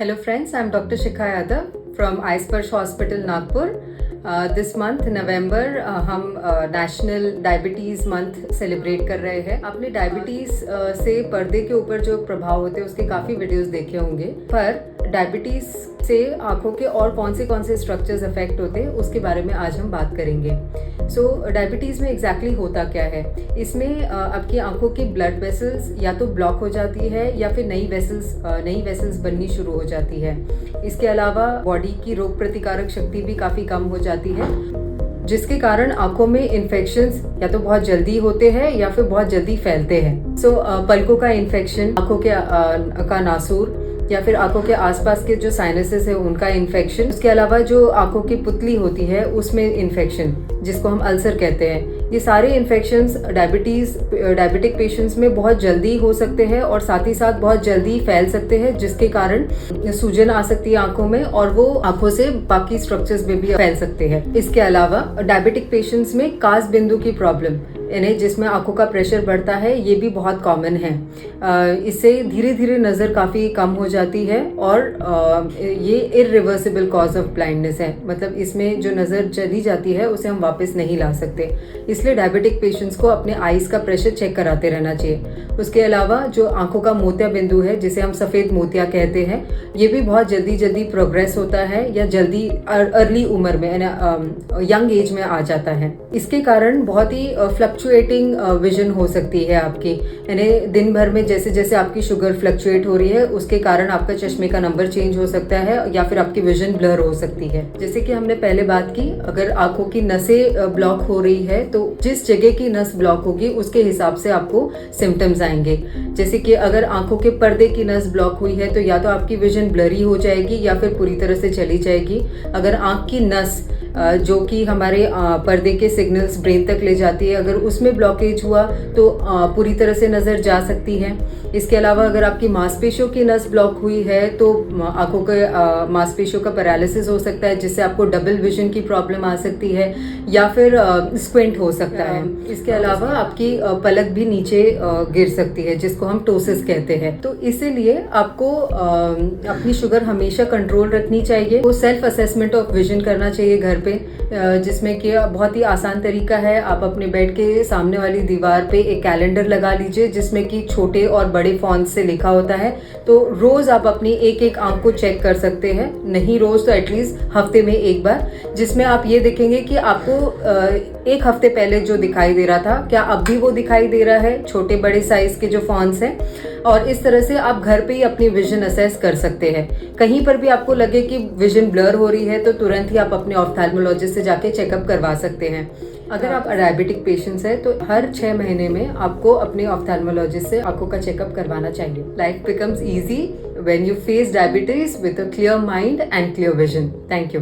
Hello friends, I'm Dr. Shikha Yadav from iSparsh Hospital, Nagpur. This month November हम national diabetes month celebrate कर रहे हैं। आपने diabetes से पर्दे के ऊपर जो प्रभाव होते हैं उसके काफ़ी वीडियोस देखे होंगे, पर डायबिटीज़ से आँखों के और कौन से स्ट्रक्चर्स अफेक्ट होते हैं उसके बारे में आज हम बात करेंगे। डायबिटीज़ में एग्जैक्टली होता क्या है? इसमें आपकी आंखों की ब्लड वेसल्स या तो ब्लॉक हो जाती है या फिर नई वेसल्स बननी शुरू हो जाती है। इसके अलावा बॉडी की रोग प्रतिकारक शक्ति भी काफ़ी कम हो जाती है, जिसके कारण आंखों में इन्फेक्शंस या तो बहुत जल्दी होते हैं या फिर बहुत जल्दी फैलते हैं। पलकों का इन्फेक्शन, आंखों का नासूर या फिर आंखों के आसपास के जो साइनसेस है उनका इन्फेक्शन, उसके अलावा जो आंखों की पुतली होती है उसमें इन्फेक्शन, जिसको हम अल्सर कहते हैं। ये सारे इन्फेक्शंस डायबिटिक पेशेंट्स में बहुत जल्दी हो सकते हैं और साथ ही साथ बहुत जल्दी फैल सकते हैं, जिसके कारण सूजन आ सकती है आंखों में और वो आंखों से बाकी स्ट्रक्चर्स में भी फैल सकते हैं। इसके अलावा डायबिटिक पेशेंट्स में कास बिंदु की प्रॉब्लम, यानी जिसमें आंखों का प्रेशर बढ़ता है, ये भी बहुत कॉमन है। इससे धीरे धीरे नज़र काफ़ी कम हो जाती है और ये इरिवर्सिबल कॉज ऑफ ब्लाइंडनेस है, मतलब इसमें जो नज़र चली जाती है उसे हम वापस नहीं ला सकते। इसलिए डायबिटिक पेशेंट्स को अपने आईज का प्रेशर चेक कराते रहना चाहिए। उसके अलावा जो आंखों का मोतिया बिंदु है, जिसे हम सफ़ेद मोतिया कहते हैं, ये भी बहुत जल्दी प्रोग्रेस होता है या जल्दी अर्ली उम्र में यंग एज में आ जाता है। इसके कारण बहुत ही फ्लक्चुएटिंग विजन हो सकती है आपकी, यानी दिन भर में जैसे जैसे आपकी शुगर फ्लक्चुएट हो रही है उसके कारण आपका चश्मे का नंबर चेंज हो सकता है या फिर आपकी विजन ब्लर हो सकती है। जैसे कि हमने पहले बात की, अगर आंखों की नसें ब्लॉक हो रही है तो जिस जगह की नस ब्लॉक होगी उसके हिसाब से आपको सिम्टम्स आएंगे। जैसे कि अगर आंखों के पर्दे की नस ब्लॉक हुई है तो या तो आपकी विजन ब्लरी हो जाएगी या फिर पूरी तरह से चली जाएगी। अगर आंख की नस जो कि हमारे पर्दे के सिग्नल्स ब्रेन तक ले जाती है, अगर उसमें ब्लॉकेज हुआ तो पूरी तरह से नज़र जा सकती है। इसके अलावा अगर आपकी मांसपेशियों की नस ब्लॉक हुई है तो आंखों के मांसपेशियों का पैरालिसिस हो सकता है, जिससे आपको डबल विजन की प्रॉब्लम आ सकती है या फिर स्क्विंट हो सकता है। इसके अलावा आपकी पलक भी नीचे गिर सकती है, जिसको हम टोसिस कहते हैं। तो इसीलिए आपको अपनी शुगर हमेशा कंट्रोल रखनी चाहिए। वो सेल्फ असेसमेंट ऑफ विजन करना चाहिए घर पे, जिसमें कि बहुत ही आसान तरीका है। आप अपने बेड के सामने वाली दीवार पे एक कैलेंडर लगा लीजिए, जिसमें कि छोटे और बड़े फॉन्ट से लिखा होता है। तो रोज आप अपनी एक आंख को चेक कर सकते हैं, नहीं रोज तो एटलीस्ट हफ्ते में एक बार, जिसमें आप ये देखेंगे कि आपको एक हफ्ते पहले जो दिखाई दे रहा था क्या अब भी वो दिखाई दे रहा है, छोटे बड़े साइज के जो फॉन्ट्स हैं। और इस तरह से आप घर पे ही अपनी विजन असेस कर सकते हैं। कहीं पर भी आपको लगे कि विजन ब्लर हो रही है तो तुरंत ही आप अपने ऑफ्थेल्मोलॉजिस्ट से जाके चेकअप करवा सकते हैं। अगर आप डायबिटिक पेशेंट्स हैं तो हर 6 महीने में आपको अपने ऑफ्थेल्मोलॉजिस्ट से आंखों का चेकअप करवाना चाहिए। Life becomes easy when you face diabetes with a clear mind and clear vision. Thank you.